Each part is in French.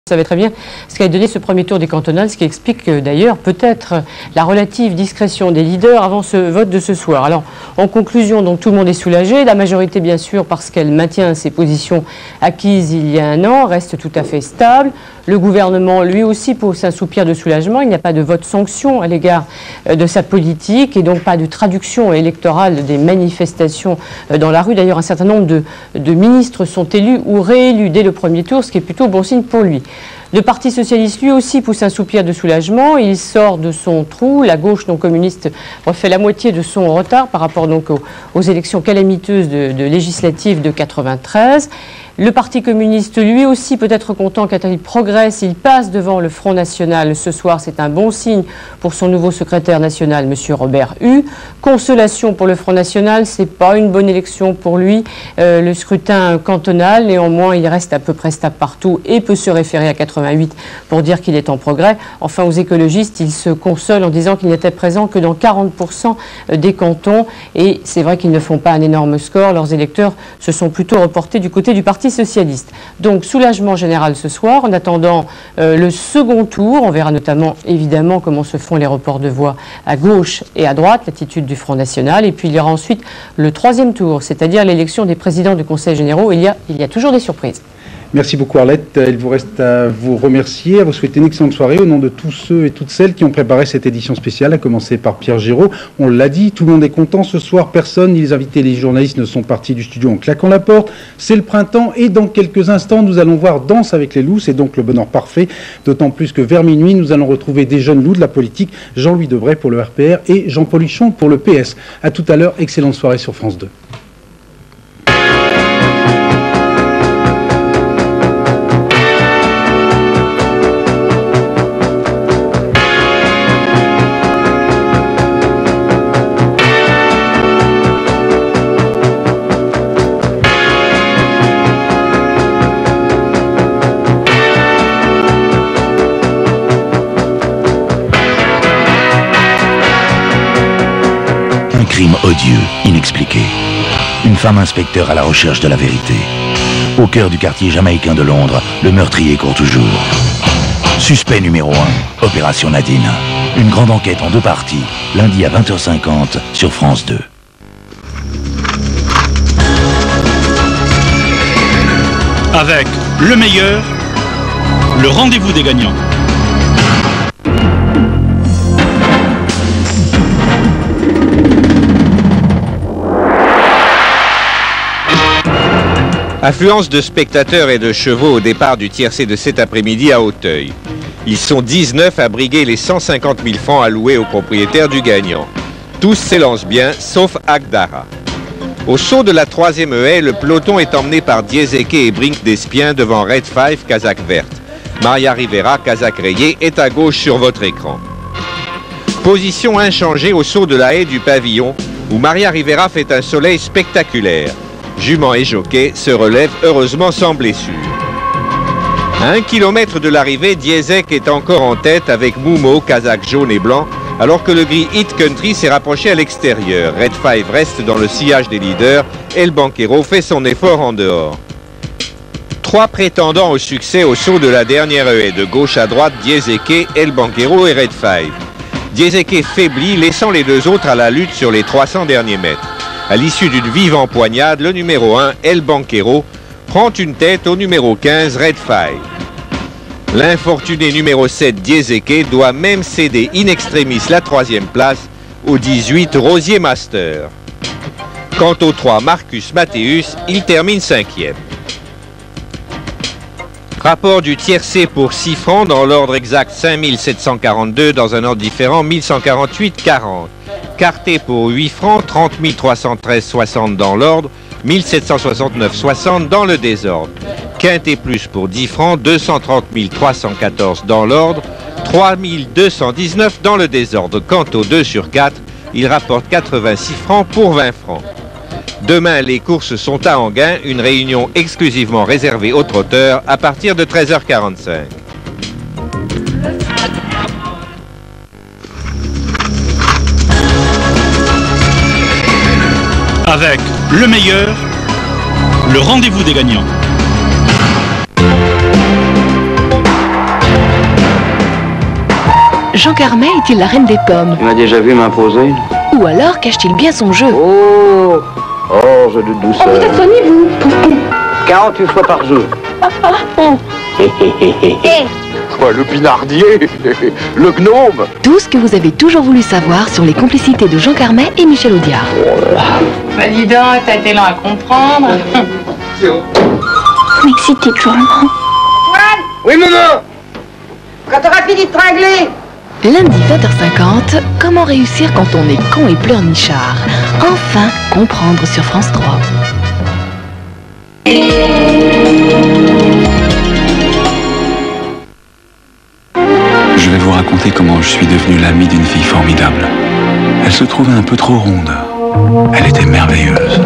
savait très bien ce qu'allait donner ce premier tour des cantonales, ce qui explique d'ailleurs peut-être la relative discrétion des leaders avant ce vote de ce soir. Alors, en conclusion, donc tout le monde est soulagé. La majorité, bien sûr, parce qu'elle maintient ses positions acquises il y a un an, reste tout à fait stable. Le gouvernement, lui aussi, pousse un soupir de soulagement. Il n'y a pas de vote sanction à l'égard de sa politique et donc pas de traduction électorale des manifestations dans la rue. D'ailleurs, un certain nombre de ministres sont élus ou réélus dès le premier tour, ce qui est plutôt bon signe pour lui. Le Parti socialiste, lui aussi, pousse un soupir de soulagement. Il sort de son trou. La gauche non communiste refait la moitié de son retard par rapport donc aux élections calamiteuses de législatives de 93. Le Parti communiste, lui aussi, peut être content quand il progresse. Il passe devant le Front National ce soir. C'est un bon signe pour son nouveau secrétaire national, M. Robert Hue. Consolation pour le Front National, c'est pas une bonne élection pour lui. Le scrutin cantonal, néanmoins, il reste à peu près stable partout et peut se référer à 88 pour dire qu'il est en progrès. Enfin, aux écologistes, il se console en disant qu'il n'était présent que dans 40% des cantons. Et c'est vrai qu'ils ne font pas un énorme score. Leurs électeurs se sont plutôt reportés du côté du Parti socialiste. Donc, soulagement général ce soir. En attendant le second tour, on verra notamment, évidemment, comment se font les reports de voix à gauche et à droite, l'attitude du Front National. Et puis, il y aura ensuite le troisième tour, c'est-à-dire l'élection des présidents du Conseil généraux. Il y a toujours des surprises. Merci beaucoup Arlette. Il vous reste à vous remercier, à vous souhaiter une excellente soirée au nom de tous ceux et toutes celles qui ont préparé cette édition spéciale, à commencer par Pierre Giraud. On l'a dit, tout le monde est content ce soir, personne, ni les invités, les journalistes ne sont partis du studio en claquant la porte. C'est le printemps et dans quelques instants, nous allons voir Danse avec les loups, c'est donc le bonheur parfait, d'autant plus que vers minuit, nous allons retrouver des jeunes loups de la politique, Jean-Louis Debray pour le RPR et Jean-Paul Huchon pour le PS. À tout à l'heure, excellente soirée sur France 2. Crime odieux, inexpliqué. Une femme inspecteur à la recherche de la vérité. Au cœur du quartier jamaïcain de Londres, le meurtrier court toujours. Suspect numéro 1, Opération Nadine. Une grande enquête en 2 parties, lundi à 20h50 sur France 2. Avec le meilleur, le rendez-vous des gagnants. Affluence de spectateurs et de chevaux au départ du tiercé de cet après-midi à Auteuil. Ils sont 19 à briguer les 150 000 francs alloués au propriétaire du gagnant. Tous s'élancent bien, sauf Agdara. Au saut de la 3e haie, le peloton est emmené par Diezeke et Brink d'Espien devant Red Five, casaque verte. Maria Rivera, casaque rayée, est à gauche sur votre écran. Position inchangée au saut de la haie du pavillon, où Maria Rivera fait un soleil spectaculaire. Jument et jockey se relèvent heureusement sans blessure. À 1 kilomètre de l'arrivée, Diezek est encore en tête avec Moumo, casaque jaune et blanc, alors que le gris Hit Country s'est rapproché à l'extérieur. Red Five reste dans le sillage des leaders et le Banquero fait son effort en dehors. 3 prétendants au succès au saut de la dernière haie, de gauche à droite, Diezeke, El Banquero et Red Five. Diezeke faiblit, laissant les 2 autres à la lutte sur les 300 derniers mètres. À l'issue d'une vive empoignade, le numéro 1, El Banquero, prend une tête au numéro 15, Red Five. L'infortuné numéro 7, Diezeke, doit même céder in extremis la 3e place au 18, Rosier Master. Quant au 3, Marcus Matthäus, il termine 5e. Rapport du tiercé pour 6 francs, dans l'ordre exact 5742, dans un ordre différent 1148,40. Quarté pour 8 francs, 30 313,60 dans l'ordre, 1769,60 dans le désordre. Quinté plus pour 10 francs, 230 314 dans l'ordre, 3 219 dans le désordre. Quant au 2 sur 4, il rapporte 86 francs pour 20 francs. Demain, les courses sont à Enghien, une réunion exclusivement réservée aux trotteurs à partir de 13h45. Avec le meilleur, le rendez-vous des gagnants. Jean Carmet est-il la reine des pommes? Tu m'as déjà vu m'imposer? Ou alors cache-t-il bien son jeu? Oh, orge de douceur. Vous êtes sonné, vous? 48 fois par jour. Oh, le pinardier, le gnome. Tout ce que vous avez toujours voulu savoir sur les complicités de Jean Carmet et Michel Audiard. Bah dis donc, t'as été lent à comprendre. M'exciter drôlement. Oui, maman. Quand t'auras fini de tringler. Lundi 20h50, comment réussir quand on est con et pleurnichard? Enfin, comprendre sur France 3. Je vais vous raconter comment je suis devenu l'ami d'une fille formidable. Elle se trouvait un peu trop ronde. Elle était merveilleuse.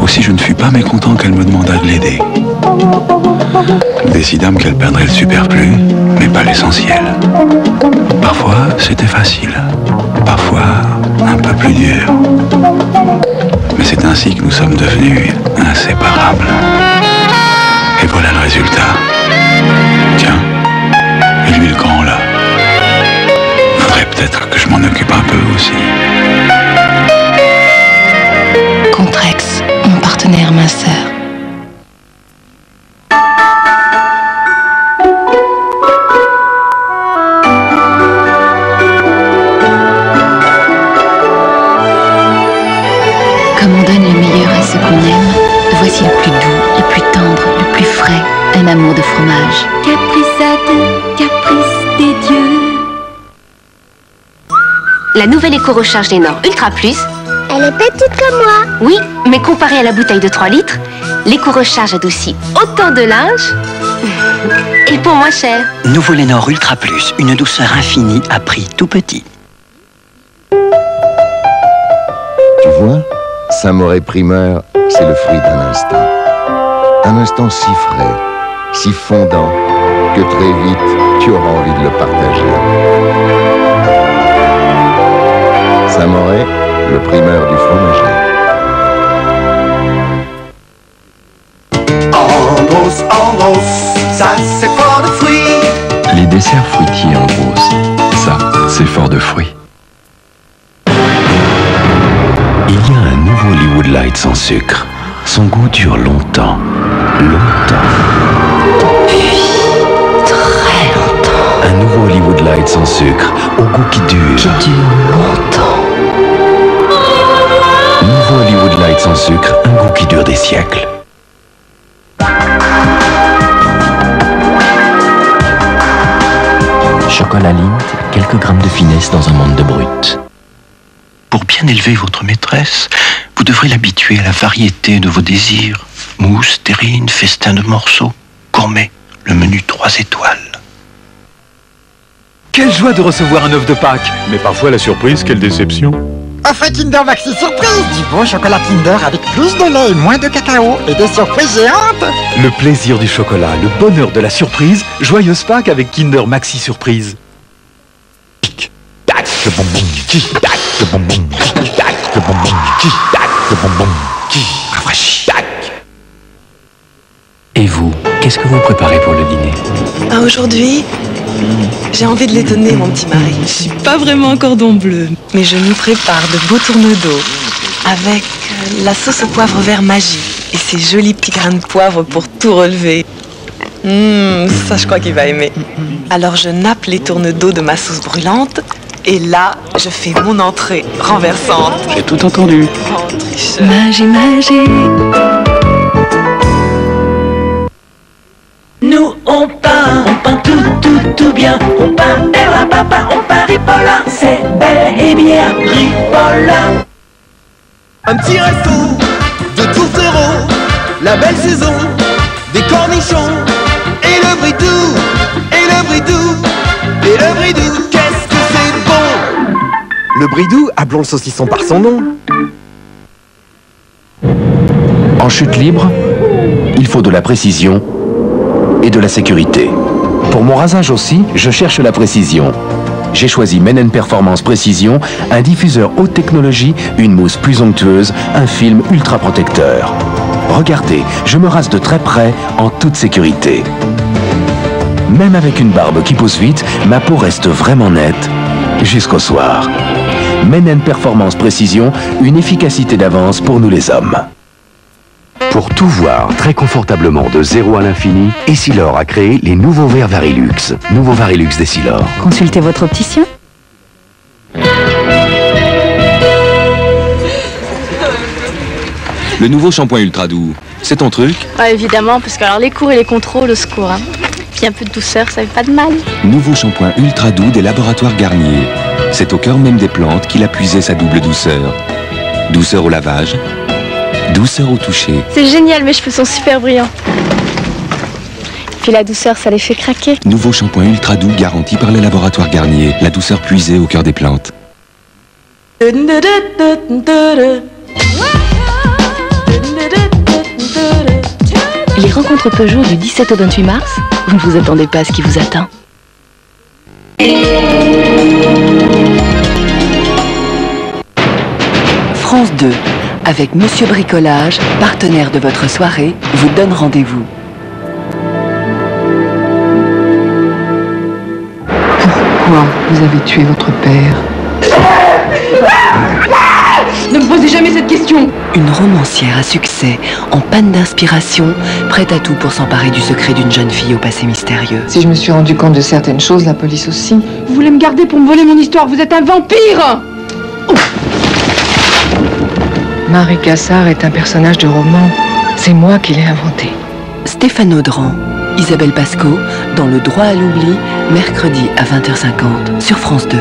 Aussi, je ne fus pas mécontent qu'elle me demandât de l'aider. Nous décidâmes qu'elle perdrait le superflu, mais pas l'essentiel. Parfois, c'était facile. Parfois, un peu plus dur. Mais c'est ainsi que nous sommes devenus inséparables. Et voilà le résultat. Tiens, et lui le grand là. Faudrait peut-être que je m'en occupe un peu aussi. Contrex, mon partenaire minceur. Comme on donne le meilleur à ceux qu'on aime, voici le plus doux, le plus tendre, le plus frais, un amour de fromage. Caprice des dieux. La nouvelle éco-recharge des Nord Ultra Plus. Elle est petite comme moi. Oui, mais comparée à la bouteille de 3 litres, l'éco-recharge adoucit autant de linge et pour moins cher. Nouveau Lénor Ultra Plus, une douceur infinie à prix tout petit. Tu vois, Saint-Moré primeur, c'est le fruit d'un instant. Un instant si frais, si fondant, que très vite, tu auras envie de le partager. Saint-Moré, le primeur du fromager. En rose, ça c'est fort de fruits. Les desserts fruitiers en rose, ça, c'est fort de fruits. Il y a un nouveau Hollywood Light sans sucre. Son goût dure longtemps. Longtemps. Très longtemps. Un nouveau Hollywood Light sans sucre, au goût qui dure. Qui dure longtemps. Nouveau Hollywood Light sans sucre, un goût qui dure des siècles. Chocolat Lindt, quelques grammes de finesse dans un monde de brut. Pour bien élever votre maîtresse, vous devrez l'habituer à la variété de vos désirs. Mousse, terrine, festin de morceaux, gourmet, le menu 3 étoiles. Quelle joie de recevoir un œuf de Pâques! Mais parfois la surprise, quelle déception! Offre Kinder Maxi Surprise, du beau chocolat Kinder avec plus de lait et moins de cacao et des surprises géantes. Le plaisir du chocolat, le bonheur de la surprise, joyeuse Pâques avec Kinder Maxi Surprise. Le bonbon, le bonbon, le bonbon, le bonbon, rafraîchi. Et vous, qu'est-ce que vous préparez pour le dîner? Aujourd'hui, j'ai envie de l'étonner, mon petit mari. Je suis pas vraiment un cordon bleu, mais je nous prépare de beaux tourneaux avec la sauce au poivre vert magie et ces jolis petits grains de poivre pour tout relever. Ça, je crois qu'il va aimer. Alors, je nappe les tourneaux de ma sauce brûlante et là, je fais mon entrée renversante. J'ai tout entendu. Oh, tricheur. Magie, magie. Nous on peint tout bien. On peint Bella Papa, on peint Ripolla. C'est bel et bien Ripolla. Un petit resto de tourtereaux, la belle saison, des cornichons, et le bridou, et le bridou, et le bridou, qu'est-ce que c'est bon! Le bridou, appelons le saucisson par son nom. En chute libre, il faut de la précision et de la sécurité. Pour mon rasage aussi, je cherche la précision. J'ai choisi Men & Performance Précision, un diffuseur haute technologie, une mousse plus onctueuse, un film ultra protecteur. Regardez, je me rase de très près en toute sécurité. Même avec une barbe qui pousse vite, ma peau reste vraiment nette jusqu'au soir. Menen Performance Précision, une efficacité d'avance pour nous les hommes. Pour tout voir très confortablement de 0 à l'infini, Essilor a créé les nouveaux verres Varilux. Nouveaux Varilux d'Essilor. Consultez votre opticien. Le nouveau shampoing ultra doux, c'est ton truc? Ouais, évidemment, parce que alors les cours et les contrôles, au secours. Hein. Puis un peu de douceur, ça fait pas de mal. Nouveau shampoing ultra doux des laboratoires Garnier. C'est au cœur même des plantes qu'il a puisé sa double douceur. Douceur au lavage, douceur au toucher. C'est génial, mes cheveux sont super brillants. Puis la douceur, ça les fait craquer. Nouveau shampoing ultra doux garanti par les laboratoires Garnier. La douceur puisée au cœur des plantes. Les rencontres Peugeot du 17 au 28 mars, vous ne vous attendez pas à ce qui vous attend. France 2, avec Monsieur Bricolage, partenaire de votre soirée, vous donne rendez-vous. Pourquoi vous avez tué votre père? Ne me posez jamais cette question. Une romancière à succès, en panne d'inspiration, prête à tout pour s'emparer du secret d'une jeune fille au passé mystérieux. Si je me suis rendu compte de certaines choses, la police aussi. Vous voulez me garder pour me voler mon histoire? Vous êtes un vampire. Marie Cassard est un personnage de roman. C'est moi qui l'ai inventé. Stéphane Audran, Isabelle Pasco, dans Le Droit à l'oubli, mercredi à 20h50 sur France 2.